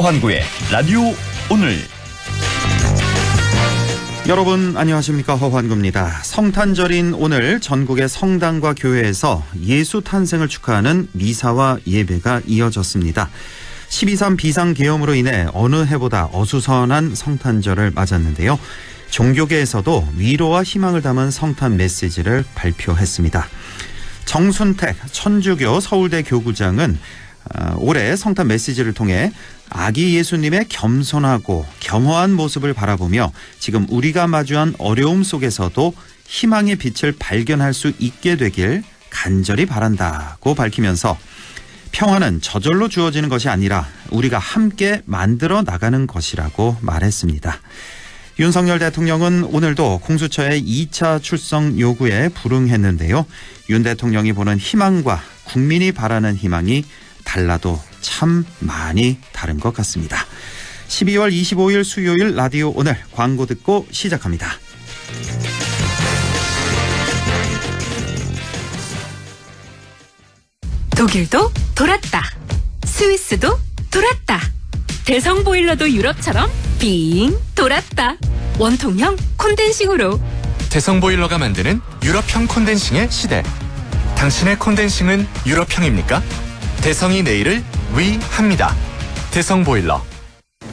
허환구의 라디오 오늘. 여러분 안녕하십니까, 허환구입니다. 성탄절인 오늘 전국의 성당과 교회에서 예수 탄생을 축하하는 미사와 예배가 이어졌습니다. 12.3 비상계엄으로 인해 어느 해보다 어수선한 성탄절을 맞았는데요. 종교계에서도 위로와 희망을 담은 성탄 메시지를 발표했습니다. 정순택 천주교 서울대 교구장은 올해 성탄 메시지를 통해 아기 예수님의 겸손하고 겸허한 모습을 바라보며 지금 우리가 마주한 어려움 속에서도 희망의 빛을 발견할 수 있게 되길 간절히 바란다고 밝히면서 평화는 저절로 주어지는 것이 아니라 우리가 함께 만들어 나가는 것이라고 말했습니다. 윤석열 대통령은 오늘도 공수처의 2차 출석 요구에 불응했는데요. 윤 대통령이 보는 희망과 국민이 바라는 희망이 달라도 참 많이 다른 것 같습니다. 12월 25일 수요일 라디오 오늘 광고 듣고 시작합니다. 독일도 돌았다. 스위스도 돌았다. 대성 보일러도 유럽처럼 빙 돌았다. 원통형 콘덴싱으로 대성 보일러가 만드는 유럽형 콘덴싱의 시대. 당신의 콘덴싱은 유럽형입니까? 대성이 내일을 위합니다. 대성 보일러.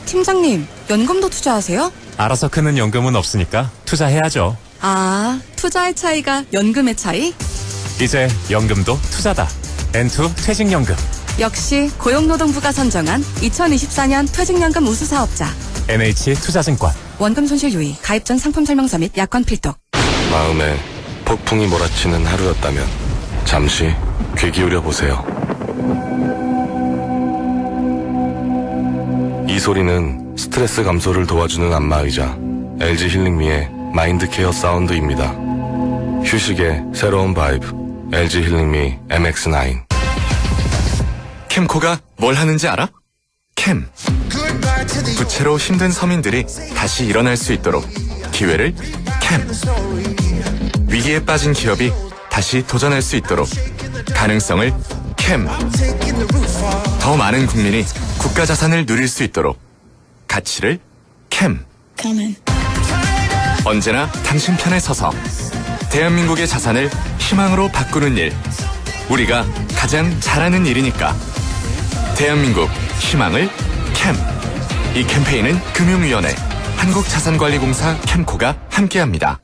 팀장님, 연금도 투자하세요? 알아서 크는 연금은 없으니까 투자해야죠. 아, 투자의 차이가 연금의 차이? 이제 연금도 투자다. N2 퇴직연금. 역시 고용노동부가 선정한 2024년 퇴직연금 우수사업자. NH투자증권. 원금 손실 유의, 가입 전 상품 설명서 및 약관 필독. 마음에 폭풍이 몰아치는 하루였다면 잠시 귀 기울여 보세요. 이 소리는 스트레스 감소를 도와주는 안마의자 LG 힐링미의 마인드케어 사운드입니다. 휴식의 새로운 바이브 LG 힐링미 MX9. 캠코가 뭘 하는지 알아? 캠. 부채로 힘든 서민들이 다시 일어날 수 있도록 기회를 캠. 위기에 빠진 기업이 다시 도전할 수 있도록 가능성을 캠. 더 많은 국민이 국가 자산을 누릴 수 있도록 가치를 캠. 언제나 당신 편에 서서 대한민국의 자산을 희망으로 바꾸는 일, 우리가 가장 잘하는 일이니까 대한민국 희망을 캠. 이 캠페인은 금융위원회, 한국자산관리공사 캠코가 함께합니다.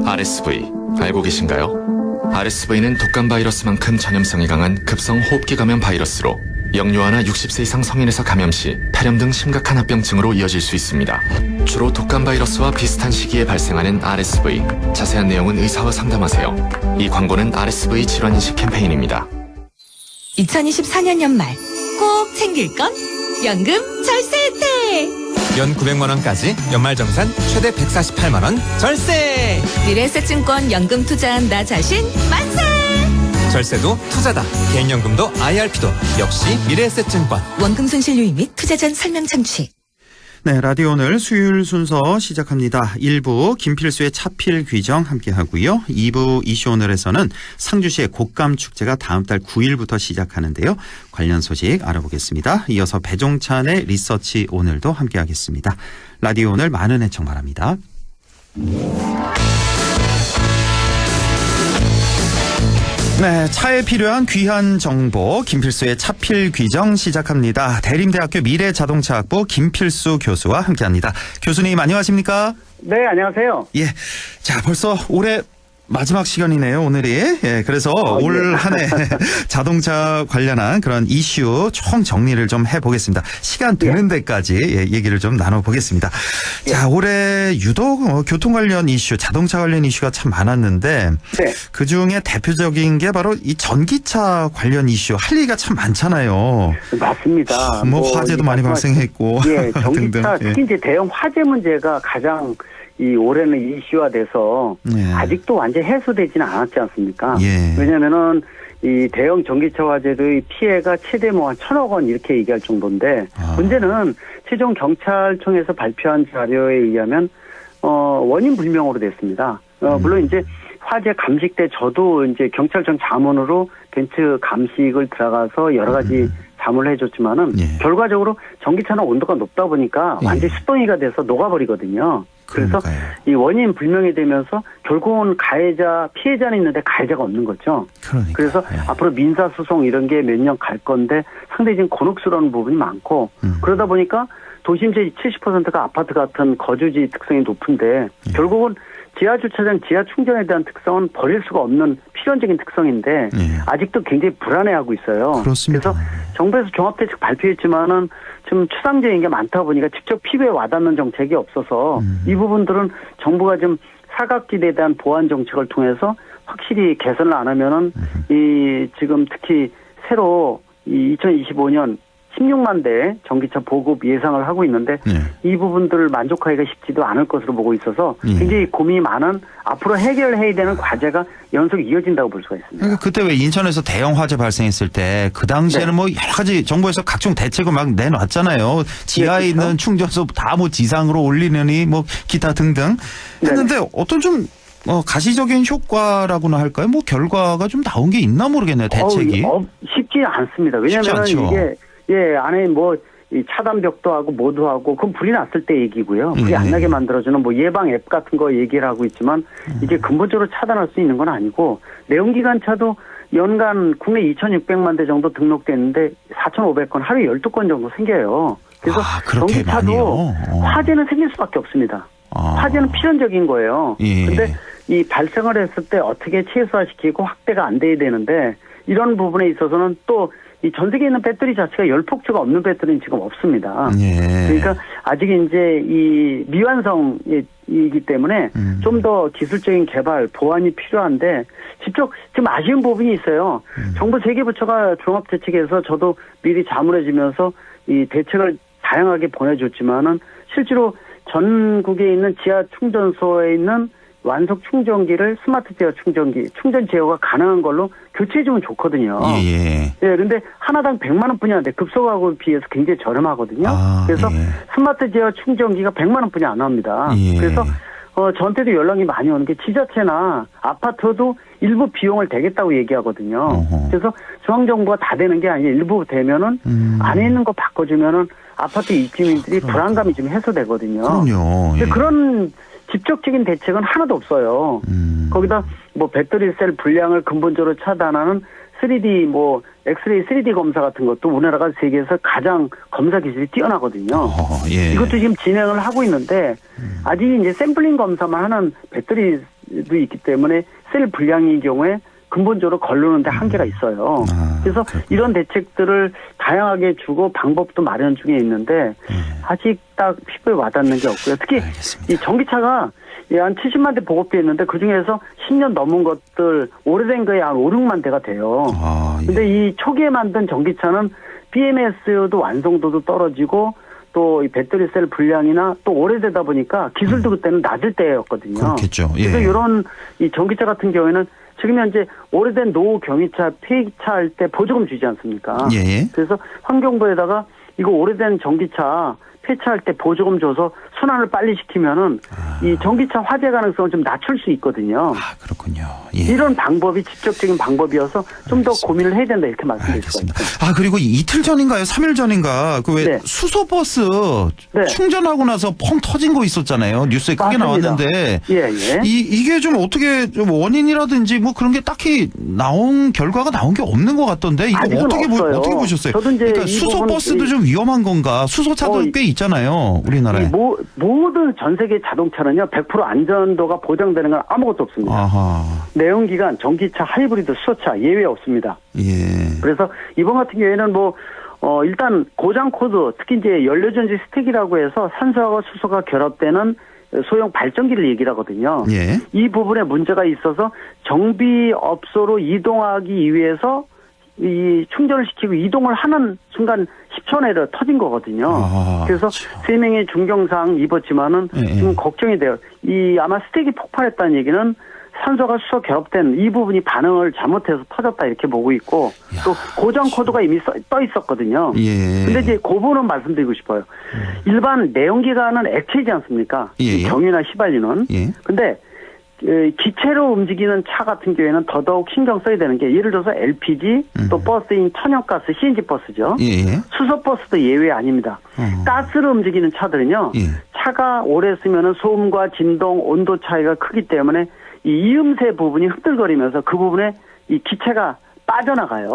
RSV 알고 계신가요? RSV는 독감 바이러스만큼 전염성이 강한 급성 호흡기 감염 바이러스로 영유아나 60세 이상 성인에서 감염 시 폐렴 등 심각한 합병증으로 이어질 수 있습니다. 주로 독감 바이러스와 비슷한 시기에 발생하는 RSV. 자세한 내용은 의사와 상담하세요. 이 광고는 RSV 질환인식 캠페인입니다. 2024년 연말 꼭 챙길 건 연금 절세 혜택. 연 900만 원까지 연말정산 최대 148만 원 절세. 미래에셋증권 연금 투자한 나 자신 만세. 절세도 투자다. 개인연금도 IRP도 역시 미래에셋증권. 원금 손실 유의 및 투자 전 설명 참치. 네, 라디오 오늘 수요일 순서 시작합니다. 1부 김필수의 차필 귀정 함께하고요. 2부 이슈 오늘에서는 상주시의 곶감축제가 다음 달 9일부터 시작하는데요. 관련 소식 알아보겠습니다. 이어서 배종찬의 리서치 오늘도 함께하겠습니다. 라디오 오늘 많은 애청 바랍니다. 네, 차에 필요한 귀한 정보 김필수의 차필 귀정 시작합니다. 대림대학교 미래자동차학부 김필수 교수와 함께합니다. 교수님 안녕하십니까? 네, 안녕하세요. 예, 자 벌써 올해 마지막 시간이네요, 오늘이. 예, 그래서 올 한 해 자동차 관련한 그런 이슈 총 정리를 좀 해보겠습니다. 시간 되는 데까지 얘기를 좀 나눠보겠습니다. 자, 올해 유독 교통 관련 이슈, 자동차 관련 이슈가 참 많았는데 그중에 대표적인 게 바로 이 전기차 관련 이슈. 할 얘기가 참 많잖아요. 맞습니다. 뭐 화재도 많이 발생했고. 예, 전기차 등등. 특히 이제 대형 화재 문제가 가장 이 올해는 이슈화돼서 아직도 완전 해소되지는 않았지 않습니까? 왜냐면은 이 대형 전기차 화재의 피해가 최대 뭐 한 1,000억 원 이렇게 얘기할 정도인데 문제는 최종 경찰청에서 발표한 자료에 의하면 원인 불명으로 됐습니다. 물론 이제 화재 감식 때 저도 이제 경찰청 자문으로 벤츠 감식을 들어가서 여러 가지 잠을 해줬지만은 결과적으로 전기차는 온도가 높다 보니까 완전히 수동이가 돼서 녹아버리거든요. 그래서 이 원인 불명이 되면서 결국은 가해자, 피해자는 있는데 가해자가 없는 거죠. 그래서 앞으로 민사소송 이런 게 몇 년 갈 건데 상당히 지금 곤혹스러운 부분이 많고 그러다 보니까 도심지 70%가 아파트 같은 거주지 특성이 높은데 결국은 지하 주차장, 지하 충전에 대한 특성은 버릴 수가 없는 필연적인 특성인데 아직도 굉장히 불안해하고 있어요. 그렇습니다. 그래서 정부에서 종합대책 발표했지만은 좀 추상적인 게 많다 보니까 직접 피부에 와닿는 정책이 없어서 이 부분들은 정부가 좀 사각지대에 대한 보완 정책을 통해서 확실히 개선을 안 하면은 이 지금 특히 새로 이 2025년 16만 대 전기차 보급 예상을 하고 있는데 이 부분들을 만족하기가 쉽지도 않을 것으로 보고 있어서 굉장히 고민이 많은 앞으로 해결해야 되는 과제가 연속 이어진다고 볼 수가 있습니다. 그러니까 그때 왜 인천에서 대형 화재 발생했을 때 그 당시에는 뭐 여러 가지 정부에서 각종 대책을 막 내놨잖아요. 지하에 있는 충전소 다 뭐 지상으로 올리느니 뭐 기타 등등 했는데 어떤 좀 가시적인 효과라고나 할까요? 뭐 결과가 좀 나온 게 있나 모르겠네요. 대책이. 쉽지 않습니다. 왜냐하면 이게 안에 뭐 이 차단벽도 하고 뭐도 하고 그건 불이 났을 때 얘기고요. 불이 안 나게 만들어주는 뭐 예방 앱 같은 거 얘기를 하고 있지만 이게 근본적으로 차단할 수 있는 건 아니고 내연기관차도 연간 국내 2,600만 대 정도 등록됐는데 4,500건 하루에 12건 정도 생겨요. 그래서 전기차도 화재는 생길 수밖에 없습니다. 화재는 필연적인 거예요. 그런데 이 발생을 했을 때 어떻게 최소화시키고 확대가 안 돼야 되는데 이런 부분에 있어서는 또 이 전 세계에 있는 배터리 자체가 열폭주가 없는 배터리는 지금 없습니다. 그러니까 아직 이제 이 미완성이기 때문에 좀 더 기술적인 개발, 보완이 필요한데 직접 좀 아쉬운 부분이 있어요. 정부 세계부처가 종합대책에서 저도 미리 자문해주면서 이 대책을 다양하게 보내줬지만은 실제로 전국에 있는 지하 충전소에 있는 완속 충전기를 스마트 제어 충전기, 충전 제어가 가능한 걸로 교체해주면 좋거든요. 근데 하나당 100만 원뿐이 안 돼. 급소하고 비해서 굉장히 저렴하거든요. 그래서 스마트 제어 충전기가 100만 원뿐이 안 나옵니다. 그래서 저한테도 연락이 많이 오는 게 지자체나 아파트도 일부 비용을 대겠다고 얘기하거든요. 그래서 중앙정부가 다 되는 게 아니라 일부 되면은 안에 있는 거 바꿔주면은 아파트 입주민들이 불안감이 좀 해소되거든요. 근데 그런 직접적인 대책은 하나도 없어요. 거기다 뭐 배터리 셀 불량을 근본적으로 차단하는 3D 뭐 엑스레이 3D 검사 같은 것도 우리나라가 세계에서 가장 검사 기술이 뛰어나거든요. 이것도 지금 진행을 하고 있는데 아직 이제 샘플링 검사만 하는 배터리도 있기 때문에 셀 불량의 경우에 근본적으로 걸르는데 한계가 있어요. 그래서 이런 대책들을 다양하게 주고 방법도 마련 중에 있는데 아직 딱 피부에 와닿는 게 없고요. 특히 이 전기차가 한 70만 대 보급돼 있는데 그중에서 10년 넘은 것들 오래된 거에 한 5, 6만 대가 돼요. 근데 이 초기에 만든 전기차는 BMS도 완성도도 떨어지고 또 이 배터리 셀 불량이나 또 오래되다 보니까 기술도 그때는 낮을 때였거든요. 그렇겠죠. 그래서 이런 이 전기차 같은 경우에는 지금 현재 오래된 노후 경유차 폐기차할 때 보조금 주지 않습니까? 그래서 환경부에다가 이거 오래된 전기차 폐차할 때 보조금 줘서 순환을 빨리 시키면은 이 전기차 화재 가능성을 좀 낮출 수 있거든요. 그렇군요. 이런 방법이 직접적인 방법이어서 좀 더 고민을 해야 된다 이렇게 말씀드릴 수가 있습니다. 그리고 이틀 전인가요? 3일 전인가 그 왜 수소버스 충전하고 나서 펑 터진 거 있었잖아요. 뉴스에 크게 나왔는데 이게 좀 어떻게 좀 원인이라든지 뭐 그런 게 딱히 결과가 나온 게 없는 것 같던데 이거 어떻게 보셨어요? 저도 이제 그러니까 수소버스도 좀 위험한 건가? 수소차도 꽤 있잖아요. 우리나라에. 모든 전 세계 자동차는요 100% 안전도가 보장되는 건 아무것도 없습니다. 내연기관, 전기차, 하이브리드, 수소차 예외 없습니다. 그래서 이번 같은 경우에는 일단 고장 코드, 특히 이제 연료전지 스택이라고 해서 산소하고 수소가 결합되는 소형 발전기를 얘기를 하거든요. 이 부분에 문제가 있어서 정비업소로 이동하기 위해서 이 충전을 시키고 이동을 하는 순간 10초 내로 터진 거거든요. 그래서 3명의 중경상 입었지만은 지금 걱정이 돼요. 아마 스택이 폭발했다는 얘기는 산소가 수소 결합된 이 부분이 반응을 잘못해서 터졌다 이렇게 보고 있고 또 고정 코드가 이미 떠 있었거든요. 근데 이제 그 부분은 말씀드리고 싶어요. 일반 내연기관은 액체이지 않습니까? 경유나 휘발유는. 근데 기체로 움직이는 차 같은 경우에는 더더욱 신경 써야 되는 게 예를 들어서 LPG 또 버스인 천연가스 CNG 버스죠. 예. 수소버스도 예외 아닙니다. 가스로 움직이는 차들은요. 예. 차가 오래 쓰면은 소음과 진동, 온도 차이가 크기 때문에 이 이음새 부분이 흔들거리면서 그 부분에 이 기체가 빠져나가요.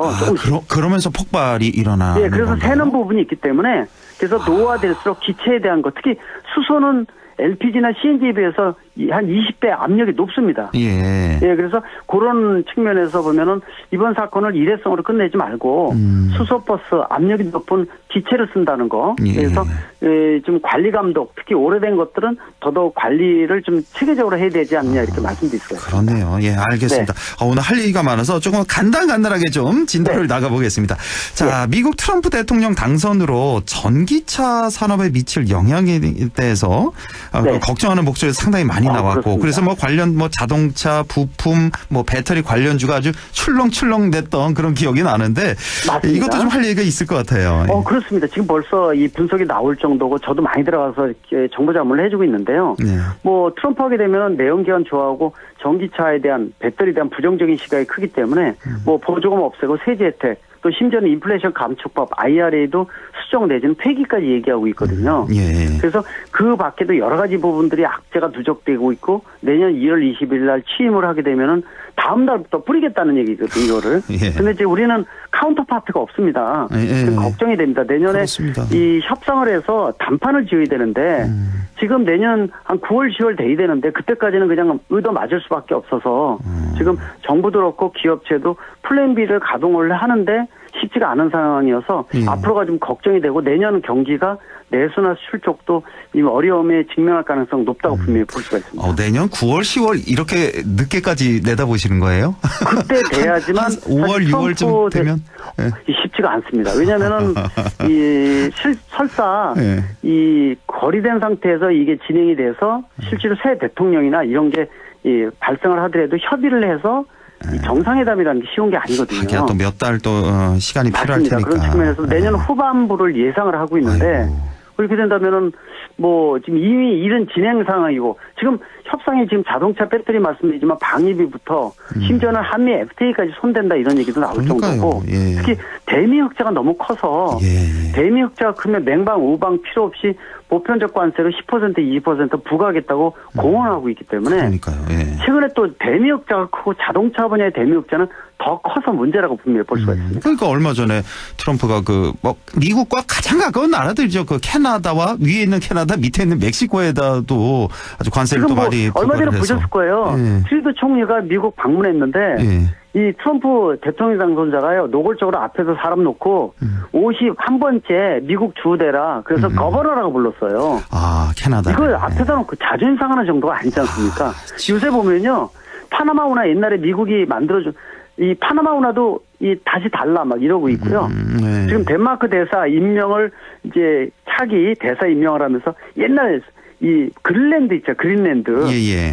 그러면서 폭발이 일어나. 네, 그래서 새는 부분이 있기 때문에 그래서 노화될수록 기체에 대한 것, 특히 수소는 LPG나 CNG에 비해서 한 20배 압력이 높습니다. 예. 예, 그래서 그런 측면에서 보면은 이번 사건을 일회성으로 끝내지 말고 수소버스 압력이 높은 기체를 쓴다는 거. 예. 그래서 좀 관리 감독, 특히 오래된 것들은 더더욱 관리를 좀 체계적으로 해야 되지 않느냐 이렇게 말씀드릴 것 같습니다. 그렇네요. 예, 알겠습니다. 네. 오늘 할 얘기가 많아서 조금 간단하게 좀 진도를 나가보겠습니다. 자, 미국 트럼프 대통령 당선으로 전기차 산업에 미칠 영향에 대해서 걱정하는 목소리가 상당히 많이 나왔고, 그렇습니다. 그래서 뭐 관련 자동차 부품, 배터리 관련주가 아주 출렁출렁댔던 그런 기억이 나는데, 맞습니다. 이것도 좀 할 얘기가 있을 것 같아요. 그렇습니다. 지금 벌써 이 분석이 나올 정도고 저도 많이 들어가서 이렇게 정보 자문을 해주고 있는데요. 네. 트럼프 하게 되면 내연기관 좋아하고 전기차에 대한 배터리에 대한 부정적인 시각이 크기 때문에 보조금 없애고 세제 혜택, 또 심지어는 인플레이션 감축법 IRA도 수정 내지는 폐기까지 얘기하고 있거든요. 예. 그래서 그 밖에도 여러 가지 부분들이 악재가 누적되고 있고 내년 2월 20일 날 취임을 하게 되면은 다음 달부터 뿌리겠다는 얘기거든요, 이거를. 예. 근데 이제 우리는 카운터파트가 없습니다. 예. 걱정이 됩니다. 내년에 그렇습니다. 이 협상을 해서 단판을 지어야 되는데 지금 내년 한 9월, 10월 돼야 되는데 그때까지는 그냥 의도 맞을 수밖에 없어서 지금 정부도 그렇고 기업체도 플랜 B를 가동을 하는데 쉽지가 않은 상황이어서 앞으로가 좀 걱정이 되고 내년 경기가 내수나 수출 쪽도 이 어려움에 직면할 가능성 높다고 분명히 볼 수가 있습니다. 내년 9월, 10월 이렇게 늦게까지 내다보시는 거예요? 그때 돼야지만 5월, 6월쯤 되면 쉽지가 않습니다. 왜냐하면은 설사 이 거리된 상태에서 이게 진행이 돼서 실제로 새 대통령이나 이런 게 발생을 하더라도 협의를 해서 이 정상회담이라는 게 쉬운 게 아니거든요. 또 몇 달 또 시간이 필요할 맞습니다. 테니까. 그런 측면에서 내년 후반부를 예상을 하고 있는데 그렇게 된다면은 지금 이미 일은 진행 상황이고 지금 협상이 지금 자동차 배터리 말씀드리지만 방위비부터 심지어는 한미 FTA까지 손댄다 이런 얘기도 나올 정도고 특히 대미 흑자가 너무 커서 대미 흑자가 크면 맹방 우방 필요 없이 보편적 관세로 10% 20% 부과하겠다고 공언하고 있기 때문에 최근에 또 대미 흑자가 크고 자동차 분야의 대미 흑자는 더 커서 문제라고 분명히 볼 수가 있습니다. 그러니까 얼마 전에 트럼프가 미국과 가장 가까운 나라들이죠. 그 캐나다와 위에 있는 캐나다 밑에 있는 멕시코에다도 아주 관세를 또 많이 얼마 전에 부과를 해서. 보셨을 거예요. 트루도 총리가 미국 방문했는데 이 트럼프 대통령 당선자가요 노골적으로 앞에서 사람 놓고 51번째 미국 주대라 그래서 거버너라고 불렀어요. 캐나다. 이걸 앞에다 놓고 자존심 상하는 정도가 아니지 않습니까? 요새 보면요 파나마 운하 옛날에 미국이 만들어준 이 파나마 운하도 다시 달라 막 이러고 있고요. 지금 덴마크 대사 임명을 이제 차기 대사 임명을 하면서 옛날 이 그린랜드 있죠, 그린랜드.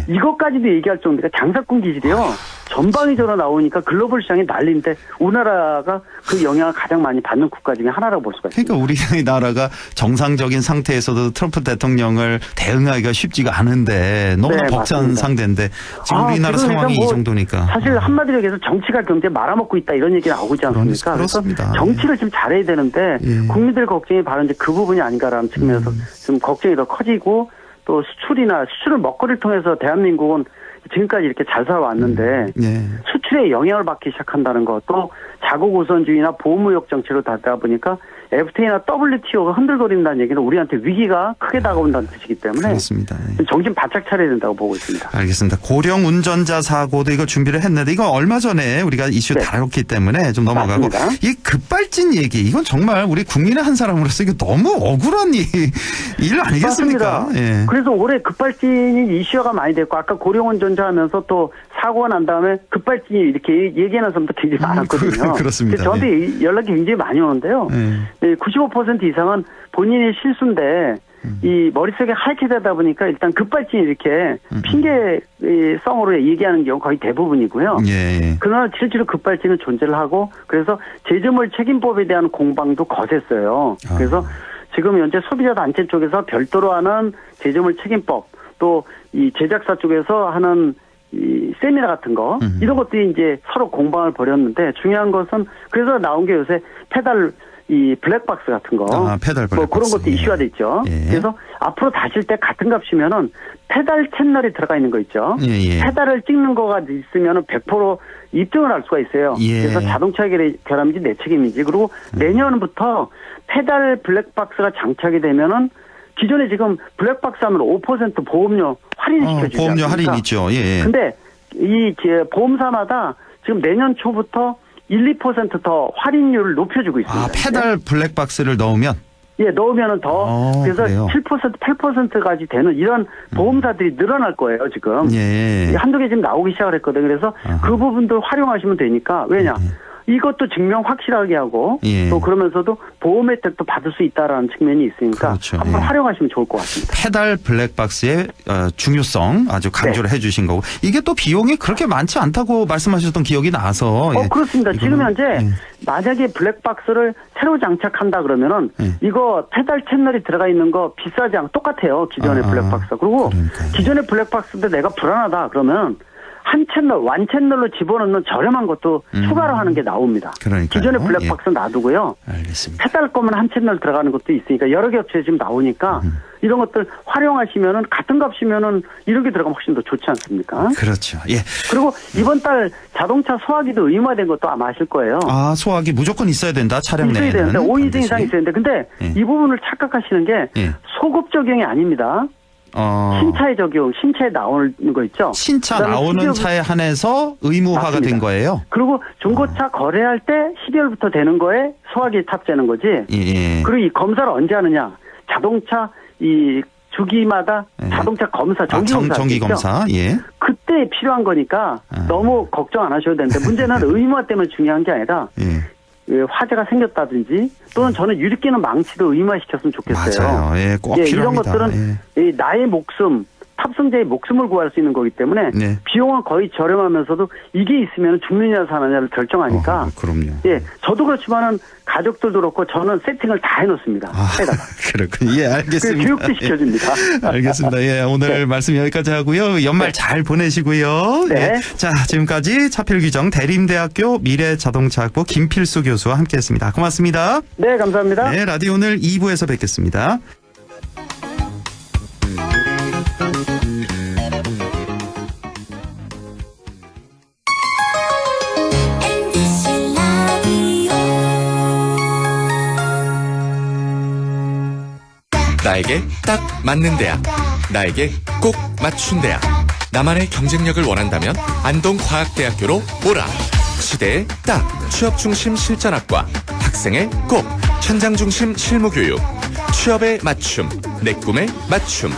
이것까지도 얘기할 정도가 장사꾼 기질이요. 전방위적으로 나오니까 글로벌 시장이 난리인데 우리나라가 그 영향을 가장 많이 받는 국가 중에 하나라고 볼 수가 있습니다. 그러니까 우리나라가 정상적인 상태에서도 트럼프 대통령을 대응하기가 쉽지가 않은데 너무나 벅찬 맞습니다. 상태인데 지금 우리나라 상황이 이 정도니까. 사실 한마디로 얘기해서 정치가 경제 말아먹고 있다 이런 얘기 나오지 않습니까? 그렇습니다. 그래서 정치를 좀 잘해야 되는데 국민들 걱정이 바로 이제 그 부분이 아닌가라는 측면에서 좀 걱정이 더 커지고 또 수출을 먹거리를 통해서 대한민국은 지금까지 이렇게 잘 살아왔는데 수출에 영향을 받기 시작한다는 것, 또 자국 우선주의나 보호무역 정치로 가다 보니까 FTA나 WTO가 흔들거린다는 얘기는 우리한테 위기가 크게 다가온다는 뜻이기 때문에 그렇습니다. 정신 바짝 차려야 된다고 보고 있습니다. 알겠습니다. 고령 운전자 사고도 이거 준비를 했는데 이거 얼마 전에 우리가 이슈 다뤘기 때문에 좀 넘어가고 맞습니다. 이 급발진 얘기 이건 정말 우리 국민의 한 사람으로서 이거 너무 억울한 일 아니겠습니까? 맞습니다. 그래서 올해 급발진이 이슈화가 많이 됐고 아까 고령 운전자 하면서 또 사고가 난 다음에 급발진이 이렇게 얘기하는 사람도 굉장히 많았거든요. 그렇습니다. 저한테 연락이 굉장히 많이 오는데요. 95% 이상은 본인의 실수인데 이 머릿속에 하얗게 되다 보니까 일단 급발진이 이렇게 핑계성으로 얘기하는 경우 거의 대부분이고요. 그러나 실제로 급발진은 존재를 하고 그래서 제조물 책임법에 대한 공방도 거셌어요. 그래서 지금 현재 소비자 단체 쪽에서 별도로 하는 제조물 책임법 또 이 제작사 쪽에서 하는 이 세미나 같은 거 이런 것들이 이제 서로 공방을 벌였는데 중요한 것은 그래서 나온 게 요새 페달 이 블랙박스 같은 거, 페달 블랙박스. 뭐 그런 것도 이슈가 됐죠. 예. 그래서 앞으로 다실 때 같은 값이면은 페달 채널이 들어가 있는 거 있죠. 예. 페달을 찍는 거가 있으면은 100% 입증을 할 수가 있어요. 예. 그래서 자동차 결함인지 내 책임인지 그리고 내년부터 페달 블랙박스가 장착이 되면은 기존에 지금 블랙박스 하면 5% 보험료 할인 시켜주죠. 보험료 할인 있죠. 예. 근데 이 보험사마다 지금 내년 초부터 1~2% 더 할인율을 높여주고 있습니다. 페달 블랙박스를 넣으면? 예, 넣으면은 더 그래서 그래요? 7%, 8%까지 되는 이런 보험사들이 늘어날 거예요, 지금. 예. 한두 개 지금 나오기 시작을 했거든요. 그래서 그 부분들 활용하시면 되니까 왜냐? 이것도 증명 확실하게 하고 예. 또 그러면서도 보험 혜택도 받을 수 있다라는 측면이 있으니까 그렇죠. 한번 활용하시면 좋을 것 같습니다. 페달 블랙박스의 중요성 아주 강조를 해주신 거고 이게 또 비용이 그렇게 많지 않다고 말씀하셨던 기억이 나서 그렇습니다. 지금 현재 만약에 블랙박스를 새로 장착한다 그러면은 이거 페달 채널이 들어가 있는 거 비싸지 않고 똑같아요. 기존의 블랙박스. 그리고 그러니까요. 기존의 블랙박스인데 내가 불안하다 그러면 한 채널, 완 채널로 집어넣는 저렴한 것도 추가로 하는 게 나옵니다. 그러니까요. 기존의 블랙박스 놔두고요. 알겠습니다. 페달 거면 한 채널 들어가는 것도 있으니까 여러 개 업체 지금 나오니까 이런 것들 활용하시면은 같은 값이면은 이런 게 들어가면 훨씬 더 좋지 않습니까? 그렇죠. 예. 그리고 이번 달 자동차 소화기도 의무화된 것도 아마 아실 거예요. 소화기 무조건 있어야 된다. 차량 있어야 내에는. 되는데 5인승 이상 있어야 되는데 근데 이 부분을 착각하시는 게 소급 적용이 아닙니다. 신차에 적용, 신차에 나오는 거 있죠. 신차 나오는 차에 한해서 의무화가 맞습니다. 된 거예요. 그리고 중고차 거래할 때 12월부터 되는 거에 소화기 탑재하는 거지. 예. 그리고 이 검사를 언제 하느냐? 자동차 이 주기마다 자동차 검사, 정기 검사. 예. 그때 필요한 거니까 너무 걱정 안 하셔도 되는데 문제는 의무화 때문에 중요한 게 아니라 화재가 생겼다든지 또는 저는 유리끼는 망치도 의무화시켰으면 좋겠어요. 맞아요. 예, 꼭 필요합니다. 이런 것들은 나의 목숨, 탑승자의 목숨을 구할 수 있는 거기 때문에 비용은 거의 저렴하면서도 이게 있으면 죽느냐 사느냐를 결정하니까. 그럼요. 예, 저도 그렇지만은 가족들도 그렇고 저는 세팅을 다 해놓습니다. 그렇군요. 예, 알겠습니다. 교육도 시켜줍니다. 알겠습니다. 예, 오늘 말씀 여기까지 하고요. 연말 잘 보내시고요. 네. 예. 자, 지금까지 차필규정 대림대학교 미래자동차학부 김필수 교수와 함께했습니다. 고맙습니다. 네, 감사합니다. 네, 라디오 오늘 2부에서 뵙겠습니다. 나에게 딱 맞는 대학, 나에게 꼭 맞춘 대학. 나만의 경쟁력을 원한다면 안동과학대학교로 오라. 시대의 딱 취업중심 실전학과, 학생의 꼭 현장중심 실무교육, 취업의 맞춤, 내 꿈의 맞춤,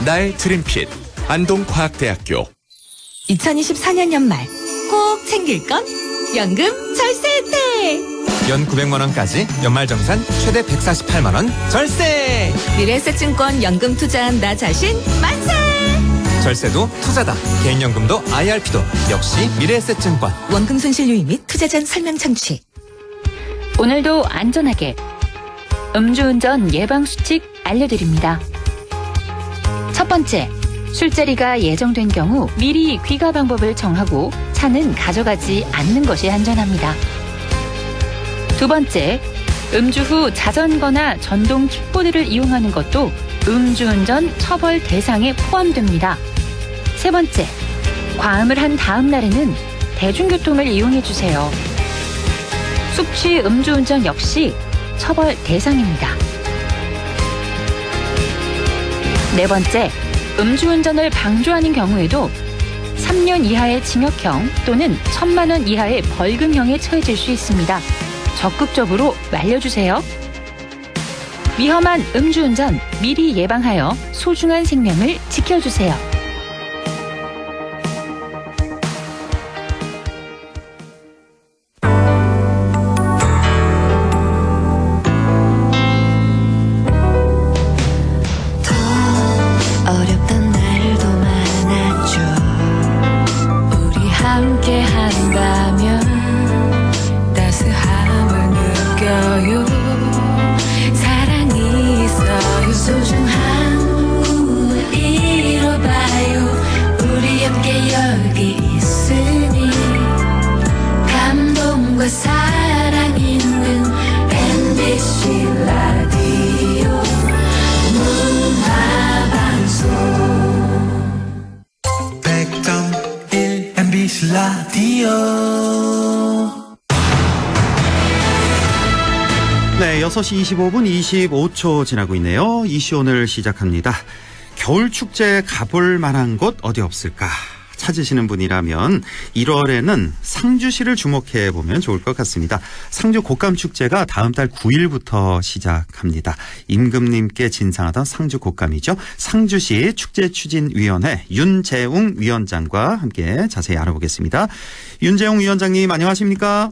나의 드림핏 안동과학대학교. 2024년 연말 꼭 챙길 건 연금 절세 혜택. 연 900만 원까지 연말정산 최대 148만 원 절세. 미래에셋증권 연금 투자한 나 자신 만세. 절세도 투자다. 개인연금도 IRP도 역시 미래에셋증권. 원금 손실 유의 및 투자 전 설명 청취. 오늘도 안전하게 음주운전 예방수칙 알려드립니다. 첫 번째, 술자리가 예정된 경우 미리 귀가 방법을 정하고 차는 가져가지 않는 것이 안전합니다. 두 번째, 음주 후 자전거나 전동 킥보드를 이용하는 것도 음주운전 처벌 대상에 포함됩니다. 세 번째, 과음을 한 다음 날에는 대중교통을 이용해주세요. 숙취 음주운전 역시 처벌 대상입니다. 네 번째, 음주운전을 방조하는 경우에도 3년 이하의 징역형 또는 1,000만 원 이하의 벌금형에 처해질 수 있습니다. 적극적으로 말려주세요. 위험한 음주운전 미리 예방하여 소중한 생명을 지켜주세요. 어렵던 날도 많았죠. 우리 함께 한다면 따스함을 느껴요. 사랑이 있어요. 소중한 꿈을 이뤄봐요. 라디오. 네, 6시 25분 25초 지나고 있네요. 이슈 오늘 시작합니다. 겨울 축제에 가볼 만한 곳 어디 없을까? 찾으시는 분이라면 1월에는 상주시를 주목해 보면 좋을 것 같습니다. 상주 곶감축제가 다음 달 9일부터 시작합니다. 임금님께 진상하던 상주 곶감이죠. 상주시 축제추진위원회 윤재웅 위원장과 함께 자세히 알아보겠습니다. 윤재웅 위원장님 안녕하십니까?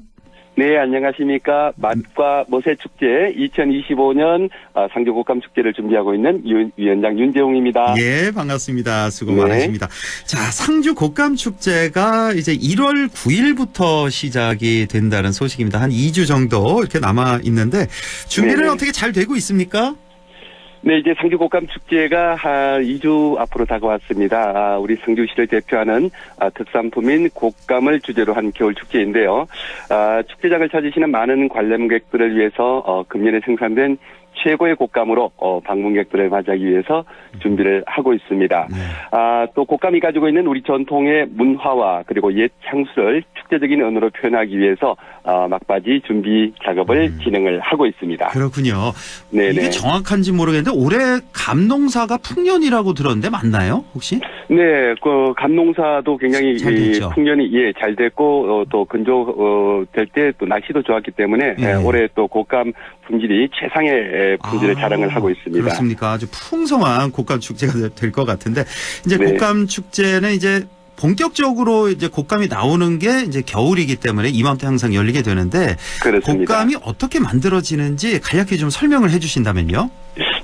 네, 안녕하십니까. 맛과 멋의 축제 2025년 상주 곶감축제를 준비하고 있는 위원장 윤재웅입니다. 예, 반갑습니다. 수고 많으십니다. 자, 상주 곶감축제가 이제 1월 9일부터 시작이 된다는 소식입니다. 한 2주 정도 이렇게 남아 있는데 준비는 네네. 어떻게 잘 되고 있습니까? 네, 이제 상주 곶감축제가 한 2주 앞으로 다가왔습니다. 우리 상주시를 대표하는 특산품인 곶감을 주제로 한 겨울축제인데요. 축제장을 찾으시는 많은 관람객들을 위해서 금년에 생산된 최고의 곶감으로 방문객들을 맞이하기 위해서 준비를 하고 있습니다. 또 곶감이 가지고 있는 우리 전통의 문화와 그리고 옛 향수를 축제적인 언어로 표현하기 위해서 막바지 준비 작업을 진행을 하고 있습니다. 그렇군요. 네네. 이게 정확한지 모르겠는데 올해 감농사가 풍년이라고 들었는데 맞나요, 혹시? 네, 그 감농사도 굉장히 풍년이 잘 됐고 또 건조될 때 또 날씨도 좋았기 때문에 올해 또 곶감 품질이 최상의 품질을 자랑을 하고 있습니다. 그렇습니까? 아주 풍성한 곶감 축제가 될 것 같은데 이제 곶감 축제는 이제 본격적으로 이제 곶감이 나오는 게 이제 겨울이기 때문에 이맘때 항상 열리게 되는데 그렇습니다. 곶감이 어떻게 만들어지는지 간략히 좀 설명을 해주신다면요.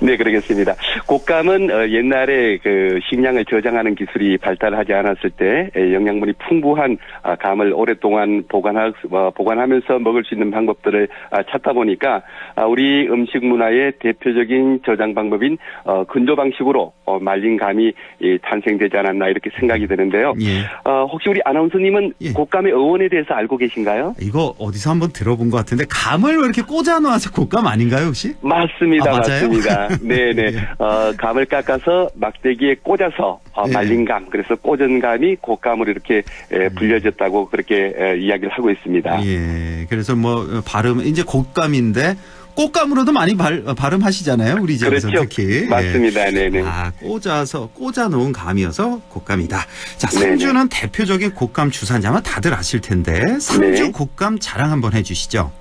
네, 그러겠습니다. 곶감은 옛날에 그 식량을 저장하는 기술이 발달하지 않았을 때 영양분이 풍부한 감을 오랫동안 보관하면서 먹을 수 있는 방법들을 찾다 보니까 우리 음식 문화의 대표적인 저장 방법인 건조 방식으로 말린 감이 탄생되지 않았나 이렇게 생각이 드는데요. 혹시 우리 아나운서님은 곶감의 어원에 대해서 알고 계신가요? 이거 어디서 한번 들어본 것 같은데 감을 왜 이렇게 꽂아 놓아서 곶감 아닌가요, 혹시? 맞습니다. 맞아요? 맞습니다. 네네. 감을 깎아서 막대기에 꽂아서 말린 감, 그래서 꽂은 감이 곶감으로 이렇게 불려졌다고 그렇게 이야기를 하고 있습니다. 예. 그래서 뭐 발음 이제 곶감인데 꽃감으로도 많이 발음하시잖아요, 우리 지역에서 그렇죠. 특히. 맞습니다. 네네. 꽂아 놓은 감이어서 곶감이다. 자, 상주는 네네. 대표적인 곶감 주산지만 다들 아실 텐데 상주 곶감 자랑 한번 해주시죠.